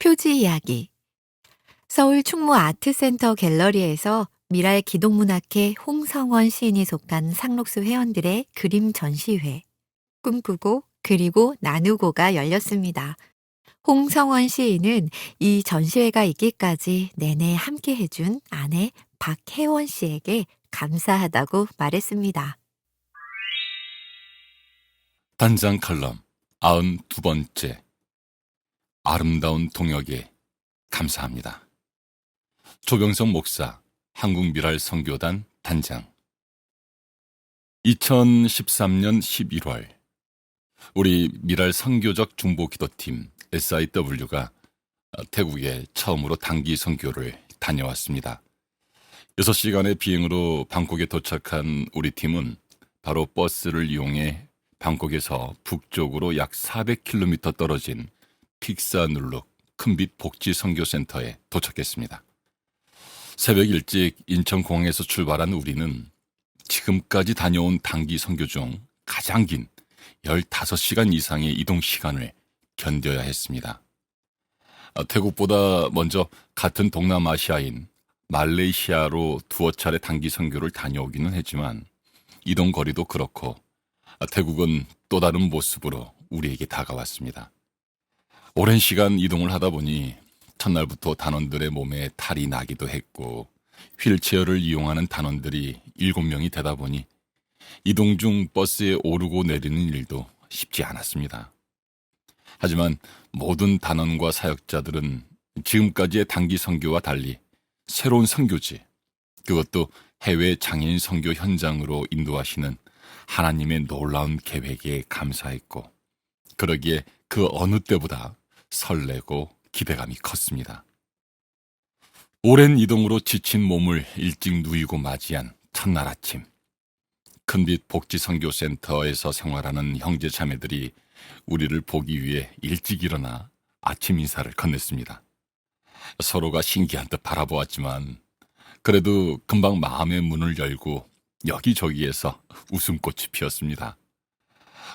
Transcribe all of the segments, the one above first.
표지 이야기. 서울 충무 아트센터 갤러리에서 미랄 기동문학회 홍성원 시인이 속한 상록수 회원들의 그림 전시회 꿈꾸고 그리고 나누고가 열렸습니다. 홍성원 시인은 이 전시회가 있기까지 내내 함께 해준 아내 박혜원 씨에게 감사하다고 말했습니다. 단장 칼럼 92번째. 아름다운 동역에 감사합니다. 조병성 목사, 한국미랄 선교단 단장. 2013년 11월 우리 미랄 선교적 중보기도팀 SIW가 태국에 처음으로 단기 선교를 다녀왔습니다. 6시간의 비행으로 방콕에 도착한 우리 팀은 바로 버스를 이용해 방콕에서 북쪽으로 약 400km 떨어진 픽사눌룩 큰빛 복지선교센터에 도착했습니다. 새벽 일찍 인천공항에서 출발한 우리는 지금까지 다녀온 단기 선교 중 가장 긴 15시간 이상의 이동 시간을 견뎌야 했습니다. 태국보다 먼저 같은 동남아시아인 말레이시아로 두어 차례 단기 선교를 다녀오기는 했지만 이동 거리도 그렇고 태국은 또 다른 모습으로 우리에게 다가왔습니다. 오랜 시간 이동을 하다 보니 첫날부터 단원들의 몸에 탈이 나기도 했고 휠체어를 이용하는 단원들이 7명이 되다 보니 이동 중 버스에 오르고 내리는 일도 쉽지 않았습니다. 하지만 모든 단원과 사역자들은 지금까지의 단기 선교와 달리 새로운 선교지, 그것도 해외 장애인 선교 현장으로 인도하시는 하나님의 놀라운 계획에 감사했고 그러기에 그 어느 때보다 설레고 기대감이 컸습니다. 오랜 이동으로 지친 몸을 일찍 누이고 맞이한 첫날 아침, 큰빛 복지선교센터에서 생활하는 형제 자매들이 우리를 보기 위해 일찍 일어나 아침 인사를 건넸습니다. 서로가 신기한 듯 바라보았지만 그래도 금방 마음의 문을 열고 여기저기에서 웃음꽃이 피었습니다.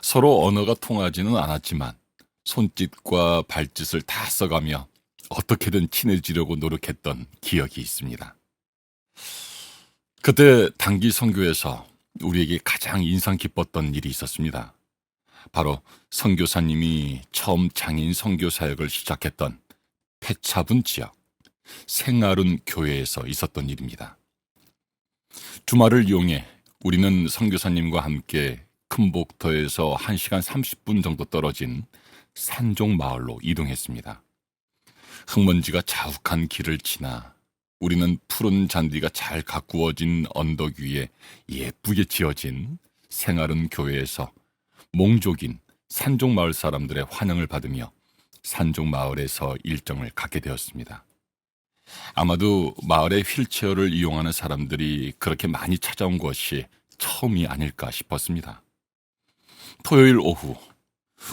서로 언어가 통하지는 않았지만 손짓과 발짓을 다 써가며 어떻게든 친해지려고 노력했던 기억이 있습니다. 그때 단기 선교에서 우리에게 가장 인상 깊었던 일이 있었습니다. 바로 선교사님이 처음 장애인 선교 사역을 시작했던 패차분 지역 생아른 교회에서 있었던 일입니다. 주말을 이용해 우리는 선교사님과 함께 큰복터에서 1시간 30분 정도 떨어진 산종 마을로 이동했습니다. 흙먼지가 자욱한 길을 지나 우리는 푸른 잔디가 잘 가꾸어진 언덕 위에 예쁘게 지어진 생아른 교회에서 몽족인 산종 마을 사람들의 환영을 받으며 산종 마을에서 일정을 갖게 되었습니다. 아마도 마을의 휠체어를 이용하는 사람들이 그렇게 많이 찾아온 것이 처음이 아닐까 싶었습니다. 토요일 오후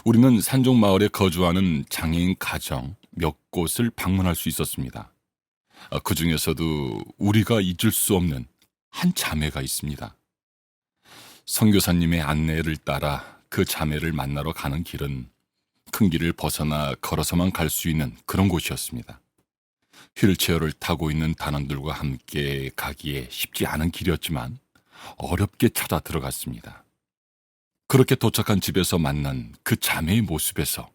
우리는 산종 마을에 거주하는 장애인 가정 몇 곳을 방문할 수 있었습니다. 그 중에서도 우리가 잊을 수 없는 한 자매가 있습니다. 선교사님의 안내를 따라 그 자매를 만나러 가는 길은 큰 길을 벗어나 걸어서만 갈 수 있는 그런 곳이었습니다. 휠체어를 타고 있는 단원들과 함께 가기에 쉽지 않은 길이었지만 어렵게 찾아 들어갔습니다. 그렇게 도착한 집에서 만난 그 자매의 모습에서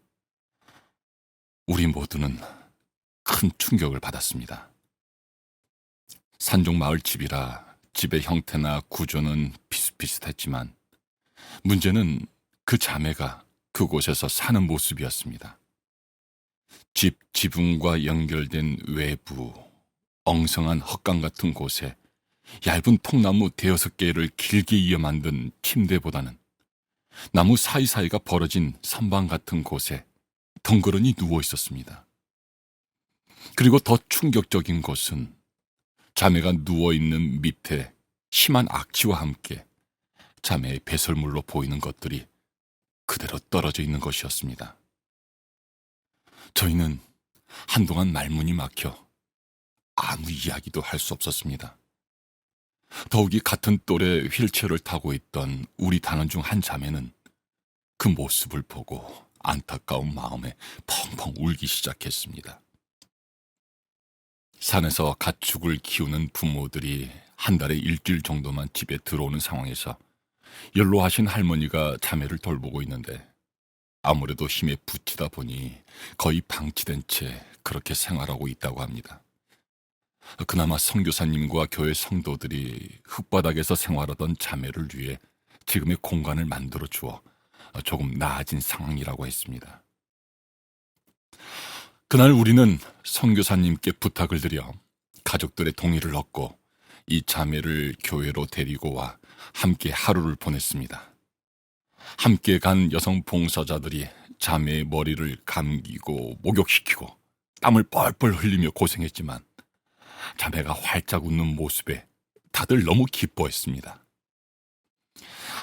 우리 모두는 큰 충격을 받았습니다. 산종 마을 집이라 집의 형태나 구조는 비슷비슷했지만 문제는 그 자매가 그곳에서 사는 모습이었습니다. 집 지붕과 연결된 외부, 엉성한 헛강 같은 곳에 얇은 통나무 5-6개를 길게 이어 만든 침대보다는 나무 사이사이가 벌어진 선방 같은 곳에 덩그러니 누워 있었습니다. 그리고 더 충격적인 것은 자매가 누워있는 밑에 심한 악취와 함께 자매의 배설물로 보이는 것들이 그대로 떨어져 있는 것이었습니다. 저희는 한동안 말문이 막혀 아무 이야기도 할 수 없었습니다. 더욱이 같은 또래 휠체어를 타고 있던 우리 단원 중 한 자매는 그 모습을 보고 안타까운 마음에 펑펑 울기 시작했습니다. 산에서 가축을 키우는 부모들이 한 달에 일주일 정도만 집에 들어오는 상황에서 연로하신 할머니가 자매를 돌보고 있는데 아무래도 힘에 부치다 보니 거의 방치된 채 그렇게 생활하고 있다고 합니다. 그나마 선교사님과 교회 성도들이 흙바닥에서 생활하던 자매를 위해 지금의 공간을 만들어 주어 조금 나아진 상황이라고 했습니다. 그날 우리는 선교사님께 부탁을 드려 가족들의 동의를 얻고 이 자매를 교회로 데리고 와 함께 하루를 보냈습니다. 함께 간 여성 봉사자들이 자매의 머리를 감기고 목욕시키고 땀을 뻘뻘 흘리며 고생했지만 자매가 활짝 웃는 모습에 다들 너무 기뻐했습니다.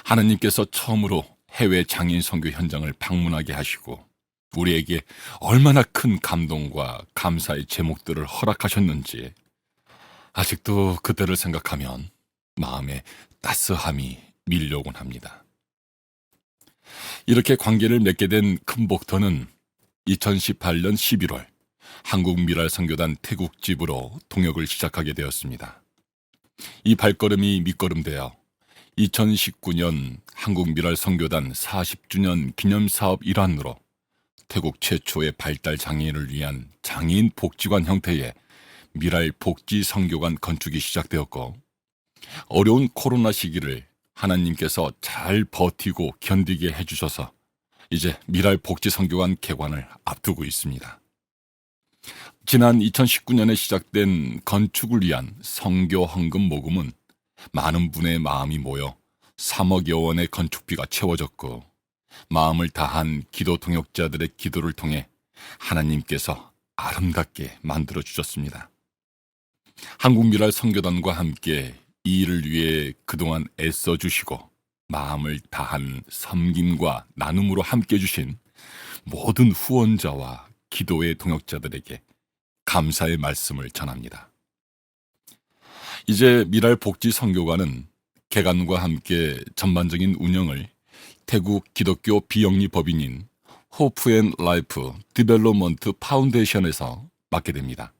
하나님께서 처음으로 해외 장애인 선교 현장을 방문하게 하시고 우리에게 얼마나 큰 감동과 감사의 제목들을 허락하셨는지 아직도 그때를 생각하면 마음에 따스함이 밀려오곤 합니다. 이렇게 관계를 맺게 된 큰복터는 2018년 11월 한국미랄선교단 태국집으로 동역을 시작하게 되었습니다. 이 발걸음이 밑거름되어 2019년 한국미랄선교단 40주년 기념사업 일환으로 태국 최초의 발달 장애인을 위한 장애인 복지관 형태의 미랄 복지 선교관 건축이 시작되었고 어려운 코로나 시기를 하나님께서 잘 버티고 견디게 해주셔서 이제 미랄 복지 선교관 개관을 앞두고 있습니다. 지난 2019년에 시작된 건축을 위한 선교 헌금 모금은 많은 분의 마음이 모여 3억여 원의 건축비가 채워졌고 마음을 다한 기도 동역자들의 기도를 통해 하나님께서 아름답게 만들어 주셨습니다. 한국미랄 선교단과 함께 이 일을 위해 그동안 애써 주시고 마음을 다한 섬김과 나눔으로 함께 주신 모든 후원자와 기도의 동역자들에게 감사의 말씀을 전합니다. 이제 미랄 복지 선교관은 개관과 함께 전반적인 운영을 태국 기독교 비영리 법인인 호프앤라이프 디벨롭먼트 파운데이션에서 맡게 됩니다.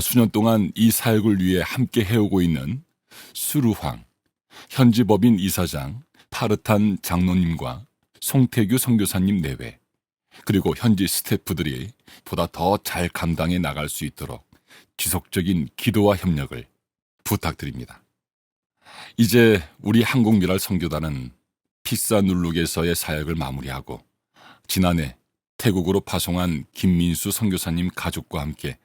수년 동안 이 사역을 위해 함께 해오고 있는 수루황, 현지 법인 이사장 파르탄 장로님과 송태규 선교사님 내외, 그리고 현지 스태프들이 보다 더 잘 감당해 나갈 수 있도록 지속적인 기도와 협력을 부탁드립니다. 이제 우리 한국미랄 선교단은 피사눌룩에서의 사역을 마무리하고 지난해 태국으로 파송한 김민수 선교사님 가족과 함께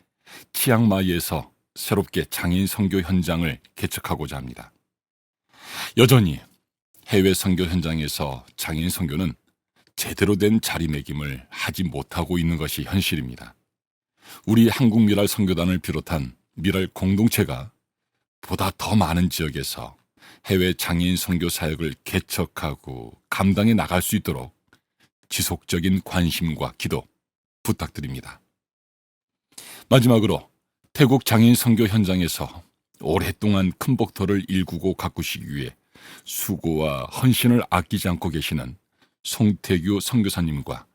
치앙마이에서 새롭게 장애인 선교 현장을 개척하고자 합니다. 여전히 해외 선교 현장에서 장애인 선교는 제대로 된 자리매김을 하지 못하고 있는 것이 현실입니다. 우리 한국미랄 선교단을 비롯한 미랄 공동체가 보다 더 많은 지역에서 해외 장애인 선교 사역을 개척하고 감당해 나갈 수 있도록 지속적인 관심과 기도 부탁드립니다. 마지막으로 태국 장애인 선교 현장에서 오랫동안 큰 복터를 일구고 가꾸시기 위해 수고와 헌신을 아끼지 않고 계시는 송태규 선교사님과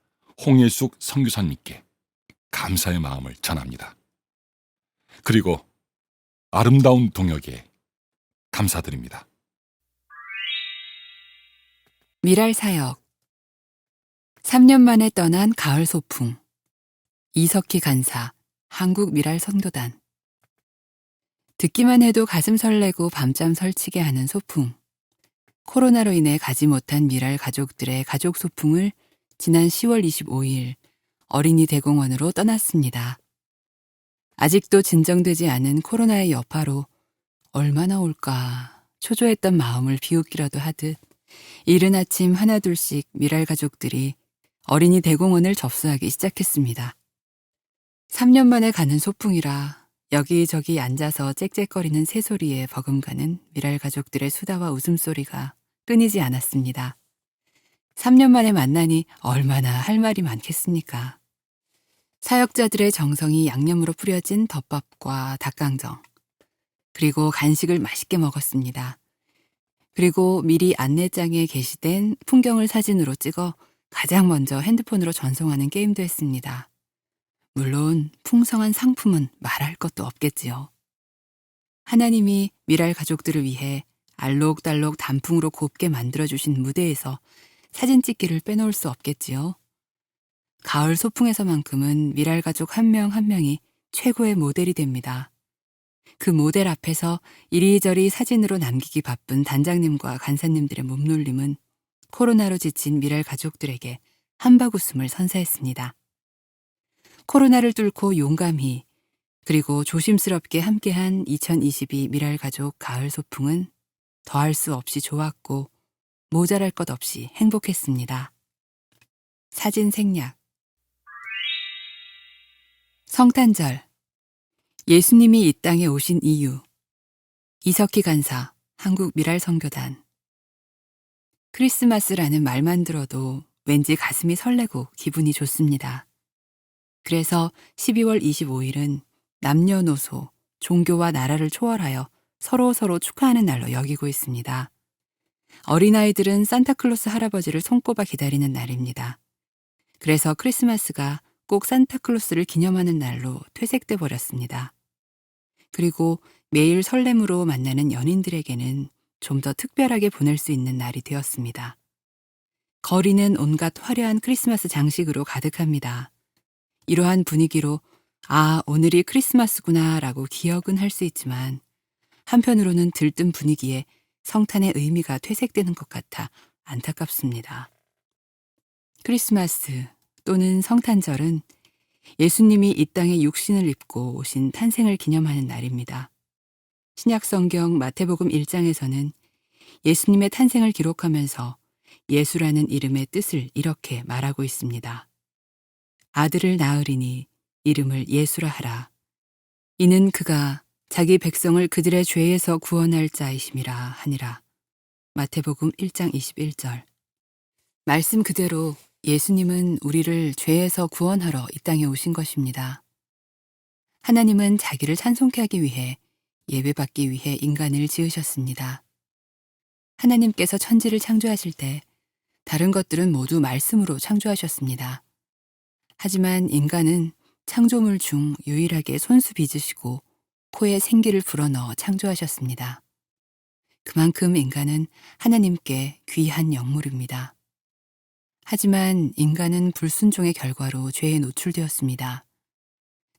홍예숙 선교사님께 감사의 마음을 전합니다. 그리고 아름다운 동역에 감사드립니다. 미랄 사역 3년 만에 떠난 가을 소풍 이석희 간사 한국 미랄 선교단 듣기만 해도 가슴 설레고 밤잠 설치게 하는 소풍. 코로나로 인해 가지 못한 미랄 가족들의 가족 소풍을 지난 10월 25일 어린이 대공원으로 떠났습니다. 아직도 진정되지 않은 코로나의 여파로 얼마나 올까 초조했던 마음을 비웃기라도 하듯 이른 아침 하나둘씩 미랄 가족들이 어린이 대공원을 접수하기 시작했습니다. 3년 만에 가는 소풍이라 여기저기 앉아서 짹짹거리는 새소리에 버금가는 미랄 가족들의 수다와 웃음소리가 끊이지 않았습니다. 3년 만에 만나니 얼마나 할 말이 많겠습니까? 사역자들의 정성이 양념으로 뿌려진 덮밥과 닭강정, 그리고 간식을 맛있게 먹었습니다. 그리고 미리 안내장에 게시된 풍경을 사진으로 찍어 가장 먼저 핸드폰으로 전송하는 게임도 했습니다. 물론 풍성한 상품은 말할 것도 없겠지요. 하나님이 미랄 가족들을 위해 알록달록 단풍으로 곱게 만들어주신 무대에서 사진 찍기를 빼놓을 수 없겠지요. 가을 소풍에서만큼은 미랄 가족 한 명 한 명이 최고의 모델이 됩니다. 그 모델 앞에서 이리저리 사진으로 남기기 바쁜 단장님과 간사님들의 몸놀림은 코로나로 지친 미랄 가족들에게 한바구음을 선사했습니다. 코로나를 뚫고 용감히 그리고 조심스럽게 함께한 2022 미랄 가족 가을 소풍은 더할 수 없이 좋았고 모자랄 것 없이 행복했습니다. 사진 생략. 성탄절. 예수님이 이 땅에 오신 이유. 이석희 간사, 한국미랄선교단. 크리스마스라는 말만 들어도 왠지 가슴이 설레고 기분이 좋습니다. 그래서 12월 25일은 남녀노소, 종교와 나라를 초월하여 서로 축하하는 날로 여기고 있습니다. 어린아이들은 산타클로스 할아버지를 손꼽아 기다리는 날입니다. 그래서 크리스마스가 꼭 산타클로스를 기념하는 날로 퇴색돼 버렸습니다. 그리고 매일 설렘으로 만나는 연인들에게는 좀 더 특별하게 보낼 수 있는 날이 되었습니다. 거리는 온갖 화려한 크리스마스 장식으로 가득합니다. 이러한 분위기로 아, 오늘이 크리스마스구나 라고 기억은 할 수 있지만 한편으로는 들뜬 분위기에 성탄의 의미가 퇴색되는 것 같아 안타깝습니다. 크리스마스 또는 성탄절은 예수님이 이 땅에 육신을 입고 오신 탄생을 기념하는 날입니다. 신약성경 마태복음 1장에서는 예수님의 탄생을 기록하면서 예수라는 이름의 뜻을 이렇게 말하고 있습니다. 아들을 낳으리니 이름을 예수라 하라. 이는 그가 자기 백성을 그들의 죄에서 구원할 자이심이라 하니라. 마태복음 1장 21절. 말씀 그대로 예수님은 우리를 죄에서 구원하러 이 땅에 오신 것입니다. 하나님은 자기를 찬송케 하기 위해 예배받기 위해 인간을 지으셨습니다. 하나님께서 천지를 창조하실 때 다른 것들은 모두 말씀으로 창조하셨습니다. 하지만 인간은 창조물 중 유일하게 손수 빚으시고 코에 생기를 불어넣어 창조하셨습니다. 그만큼 인간은 하나님께 귀한 영물입니다. 하지만 인간은 불순종의 결과로 죄에 노출되었습니다.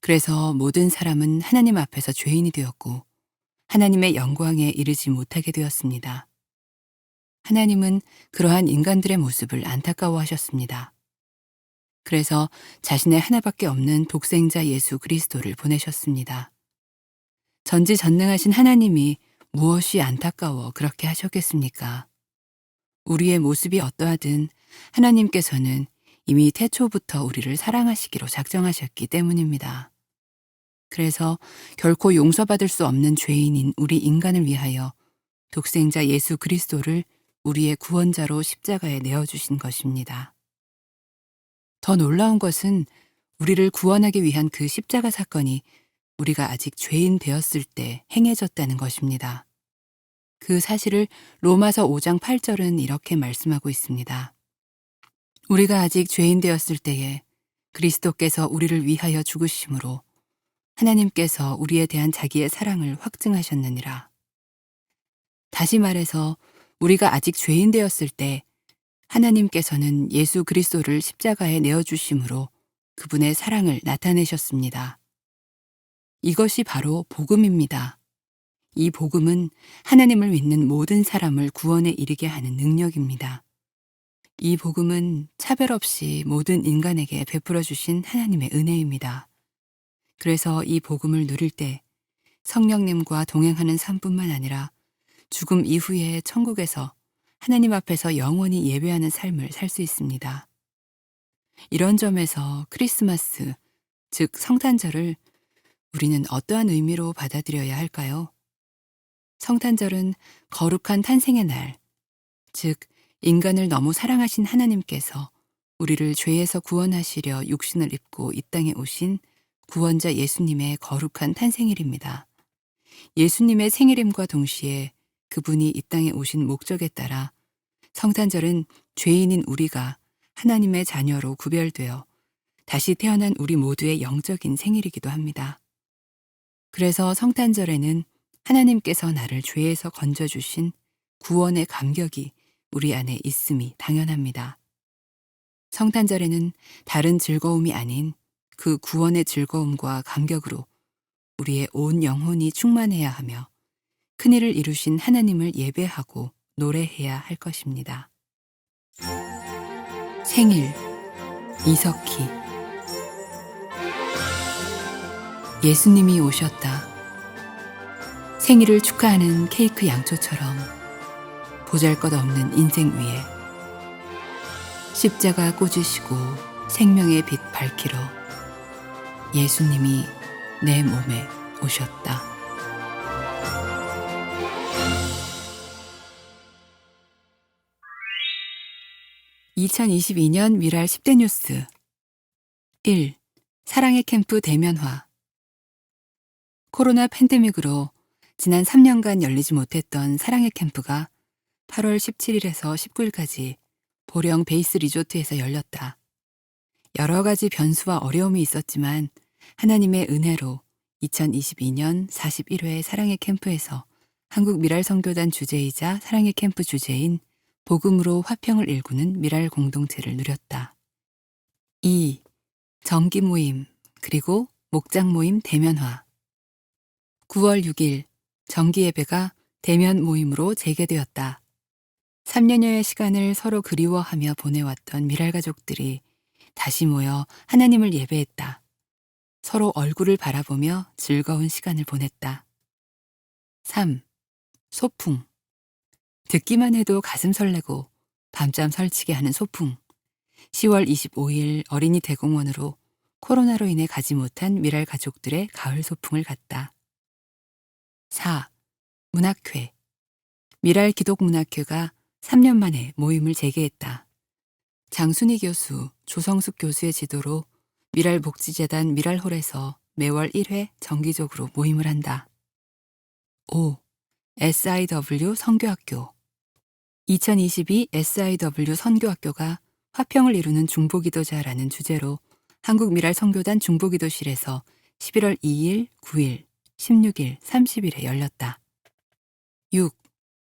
그래서 모든 사람은 하나님 앞에서 죄인이 되었고 하나님의 영광에 이르지 못하게 되었습니다. 하나님은 그러한 인간들의 모습을 안타까워하셨습니다. 그래서 자신의 하나밖에 없는 독생자 예수 그리스도를 보내셨습니다. 전지전능하신 하나님이 무엇이 안타까워 그렇게 하셨겠습니까? 우리의 모습이 어떠하든 하나님께서는 이미 태초부터 우리를 사랑하시기로 작정하셨기 때문입니다. 그래서 결코 용서받을 수 없는 죄인인 우리 인간을 위하여 독생자 예수 그리스도를 우리의 구원자로 십자가에 내어주신 것입니다. 더 놀라운 것은 우리를 구원하기 위한 그 십자가 사건이 우리가 아직 죄인 되었을 때 행해졌다는 것입니다. 그 사실을 로마서 5장 8절은 이렇게 말씀하고 있습니다. 우리가 아직 죄인 되었을 때에 그리스도께서 우리를 위하여 죽으심으로 하나님께서 우리에 대한 자기의 사랑을 확증하셨느니라. 다시 말해서 우리가 아직 죄인 되었을 때 하나님께서는 예수 그리스도를 십자가에 내어주심으로 그분의 사랑을 나타내셨습니다. 이것이 바로 복음입니다. 이 복음은 하나님을 믿는 모든 사람을 구원에 이르게 하는 능력입니다. 이 복음은 차별 없이 모든 인간에게 베풀어 주신 하나님의 은혜입니다. 그래서 이 복음을 누릴 때 성령님과 동행하는 삶뿐만 아니라 죽음 이후에 천국에서 하나님 앞에서 영원히 예배하는 삶을 살 수 있습니다. 이런 점에서 크리스마스, 즉 성탄절을 우리는 어떠한 의미로 받아들여야 할까요? 성탄절은 거룩한 탄생의 날, 즉 인간을 너무 사랑하신 하나님께서 우리를 죄에서 구원하시려 육신을 입고 이 땅에 오신 구원자 예수님의 거룩한 탄생일입니다. 예수님의 생일임과 동시에 그분이 이 땅에 오신 목적에 따라 성탄절은 죄인인 우리가 하나님의 자녀로 구별되어 다시 태어난 우리 모두의 영적인 생일이기도 합니다. 그래서 성탄절에는 하나님께서 나를 죄에서 건져주신 구원의 감격이 우리 안에 있음이 당연합니다. 성탄절에는 다른 즐거움이 아닌 그 구원의 즐거움과 감격으로 우리의 온 영혼이 충만해야 하며 큰일을 이루신 하나님을 예배하고 노래해야 할 것입니다. 생일 이석희. 예수님이 오셨다. 생일을 축하하는 케이크 양초처럼 보잘것없는 인생 위에 십자가 꽂으시고 생명의 빛 밝히러 예수님이 내 몸에 오셨다. 2022년 미랄 10대 뉴스 1. 사랑의 캠프 대면화. 코로나 팬데믹으로 지난 3년간 열리지 못했던 사랑의 캠프가 8월 17일에서 19일까지 보령 베이스 리조트에서 열렸다. 여러 가지 변수와 어려움이 있었지만 하나님의 은혜로 2022년 41회 사랑의 캠프에서 한국 미랄 선교단 주재이자 사랑의 캠프 주재인 복음으로 화평을 일구는 미랄 공동체를 누렸다. 2. 정기 모임 그리고 목장 모임 대면화. 9월 6일 정기 예배가 대면 모임으로 재개되었다. 3년여의 시간을 서로 그리워하며 보내왔던 미랄 가족들이 다시 모여 하나님을 예배했다. 서로 얼굴을 바라보며 즐거운 시간을 보냈다. 3. 소풍. 듣기만 해도 가슴 설레고 밤잠 설치게 하는 소풍. 10월 25일 어린이 대공원으로 코로나로 인해 가지 못한 미랄 가족들의 가을 소풍을 갔다. 4. 문학회. 미랄 기독문학회가 3년 만에 모임을 재개했다. 장순희 교수, 조성숙 교수의 지도로 미랄 복지재단 미랄홀에서 매월 1회 정기적으로 모임을 한다. 5. SIW 선교학교. 2022 SIW 선교학교가 화평을 이루는 중보기도자라는 주제로 한국 미랄 선교단 중보기도실에서 11월 2일, 9일, 16일, 30일에 열렸다. 6.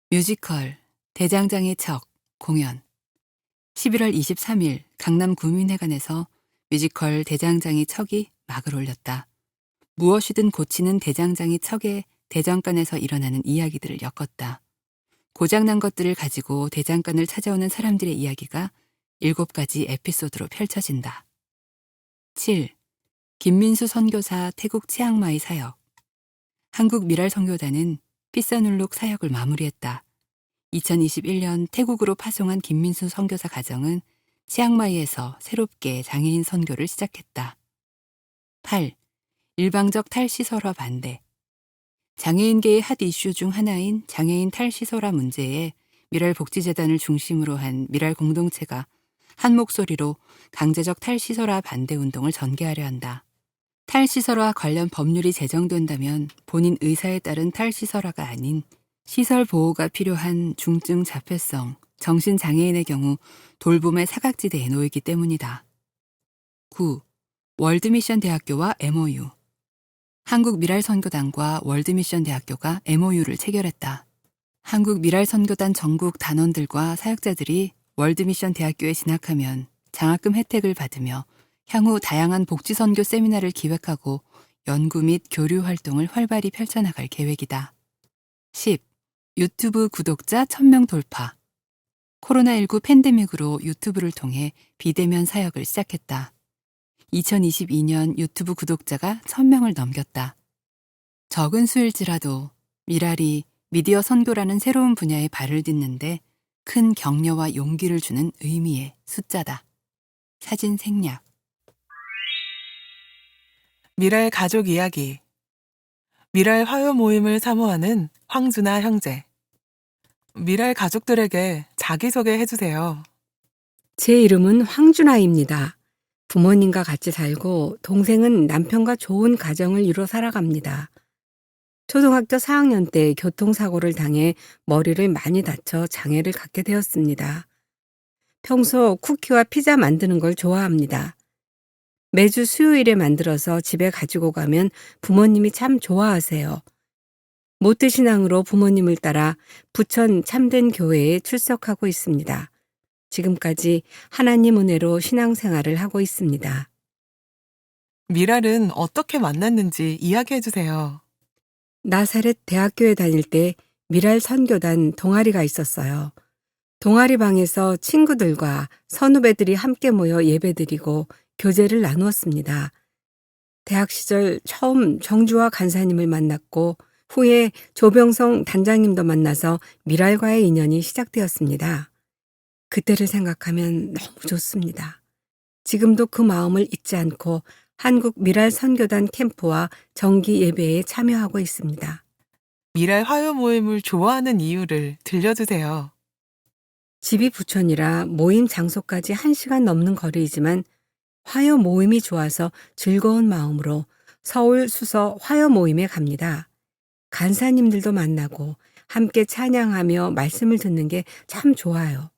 뮤지컬 대장장의 척 공연. 11월 23일 강남 구민회관에서 뮤지컬 대장장이 척이 막을 올렸다. 무엇이든 고치는 대장장이 척의 대장간에서 일어나는 이야기들을 엮었다. 고장난 것들을 가지고 대장간을 찾아오는 사람들의 이야기가 7가지 에피소드로 펼쳐진다. 7. 김민수 선교사 태국 치앙마이 사역. 한국 미랄 선교단은 피사눌룩 사역을 마무리했다. 2021년 태국으로 파송한 김민수 선교사 가정은 치앙마이에서 새롭게 장애인 선교를 시작했다. 8. 일방적 탈시설화 반대. 장애인계의 핫 이슈 중 하나인 장애인 탈시설화 문제에 미랄 복지재단을 중심으로 한 미랄 공동체가 한 목소리로 강제적 탈시설화 반대 운동을 전개하려 한다. 탈시설화 관련 법률이 제정된다면 본인 의사에 따른 탈시설화가 아닌 시설 보호가 필요한 중증 자폐성, 정신장애인의 경우 돌봄의 사각지대에 놓이기 때문이다. 9. 월드미션 대학교와 MOU. 한국 미랄 선교단과 월드미션 대학교가 MOU를 체결했다. 한국 미랄 선교단 전국 단원들과 사역자들이 월드미션 대학교에 진학하면 장학금 혜택을 받으며 향후 다양한 복지 선교 세미나를 기획하고 연구 및 교류 활동을 활발히 펼쳐나갈 계획이다. 10. 유튜브 구독자 1000명 돌파. 코로나19 팬데믹으로 유튜브를 통해 비대면 사역을 시작했다. 2022년 유튜브 구독자가 1000명을 넘겼다. 적은 수일지라도 미랄이 미디어 선교라는 새로운 분야에 발을 딛는데 큰 격려와 용기를 주는 의미의 숫자다. 사진 생략. 미랄 가족 이야기. 미랄 화요 모임을 사모하는 황준아 형제. 미랄 가족들에게 자기소개 해주세요. 제 이름은 황준아입니다. 부모님과 같이 살고 동생은 남편과 좋은 가정을 이뤄 살아갑니다. 초등학교 4학년 때 교통사고를 당해 머리를 많이 다쳐 장애를 갖게 되었습니다. 평소 쿠키와 피자 만드는 걸 좋아합니다. 매주 수요일에 만들어서 집에 가지고 가면 부모님이 참 좋아하세요. 모태신앙으로 부모님을 따라 부천 참된 교회에 출석하고 있습니다. 지금까지 하나님 은혜로 신앙생활을 하고 있습니다. 미랄은 어떻게 만났는지 이야기해 주세요. 나사렛 대학교에 다닐 때 미랄 선교단 동아리가 있었어요. 동아리 방에서 친구들과 선후배들이 함께 모여 예배드리고 교제를 나누었습니다. 대학 시절 처음 정주화 간사님을 만났고 후에 조병성 단장님도 만나서 미랄과의 인연이 시작되었습니다. 그때를 생각하면 너무 좋습니다. 지금도 그 마음을 잊지 않고 한국 미랄 선교단 캠프와 정기 예배에 참여하고 있습니다. 미랄 화요 모임을 좋아하는 이유를 들려주세요. 집이 부천이라 모임 장소까지 1시간 넘는 거리이지만 화요 모임이 좋아서 즐거운 마음으로 서울 수서 화요 모임에 갑니다. 간사님들도 만나고 함께 찬양하며 말씀을 듣는 게 참 좋아요.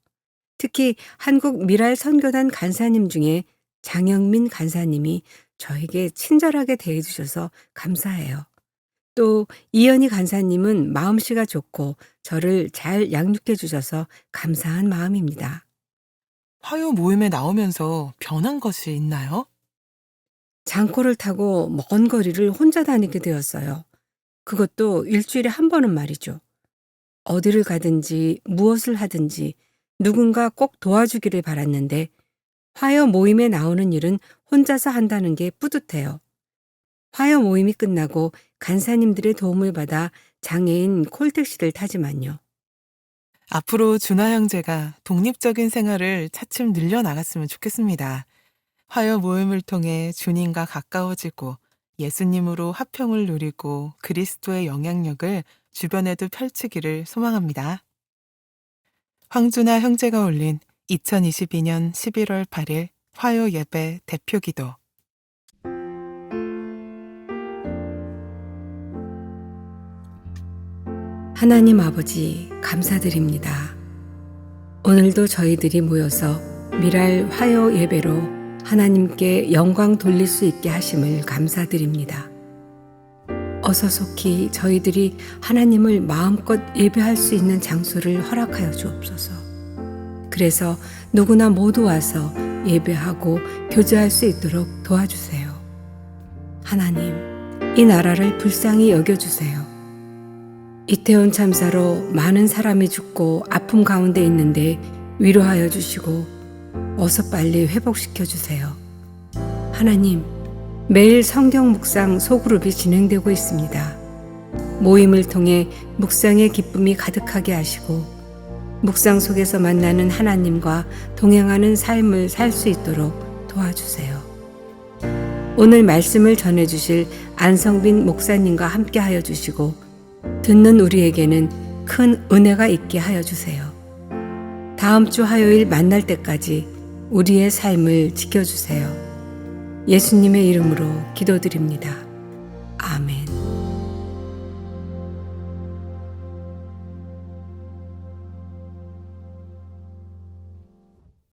특히 한국 미랄 선교단 간사님 중에 장영민 간사님이 저에게 친절하게 대해주셔서 감사해요. 또 이현희 간사님은 마음씨가 좋고 저를 잘 양육해 주셔서 감사한 마음입니다. 화요 모임에 나오면서 변한 것이 있나요? 장코를 타고 먼 거리를 혼자 다니게 되었어요. 그것도 일주일에 한 번은 말이죠. 어디를 가든지 무엇을 하든지 누군가 꼭 도와주기를 바랐는데 화요 모임에 나오는 일은 혼자서 한다는 게 뿌듯해요. 화요 모임이 끝나고 간사님들의 도움을 받아 장애인 콜택시를 타지만요. 앞으로 준하 형제가 독립적인 생활을 차츰 늘려나갔으면 좋겠습니다. 화요 모임을 통해 주님과 가까워지고 예수님으로 화평을 누리고 그리스도의 영향력을 주변에도 펼치기를 소망합니다. 황준하 형제가 올린 2022년 11월 8일 화요 예배 대표기도. 하나님 아버지 감사드립니다. 오늘도 저희들이 모여서 미랄 화요 예배로 하나님께 영광 돌릴 수 있게 하심을 감사드립니다. 어서 속히 저희들이 하나님을 마음껏 예배할 수 있는 장소를 허락하여 주옵소서. 그래서 누구나 모두 와서 예배하고 교제할 수 있도록 도와주세요. 하나님, 이 나라를 불쌍히 여겨주세요. 이태원 참사로 많은 사람이 죽고 아픔 가운데 있는데 위로하여 주시고 어서 빨리 회복시켜 주세요. 하나님, 매일 성경 묵상 소그룹이 진행되고 있습니다. 모임을 통해 묵상의 기쁨이 가득하게 하시고 묵상 속에서 만나는 하나님과 동행하는 삶을 살 수 있도록 도와주세요. 오늘 말씀을 전해주실 안성빈 목사님과 함께하여 주시고 듣는 우리에게는 큰 은혜가 있게 하여 주세요. 다음 주 화요일 만날 때까지 우리의 삶을 지켜주세요. 예수님의 이름으로 기도드립니다.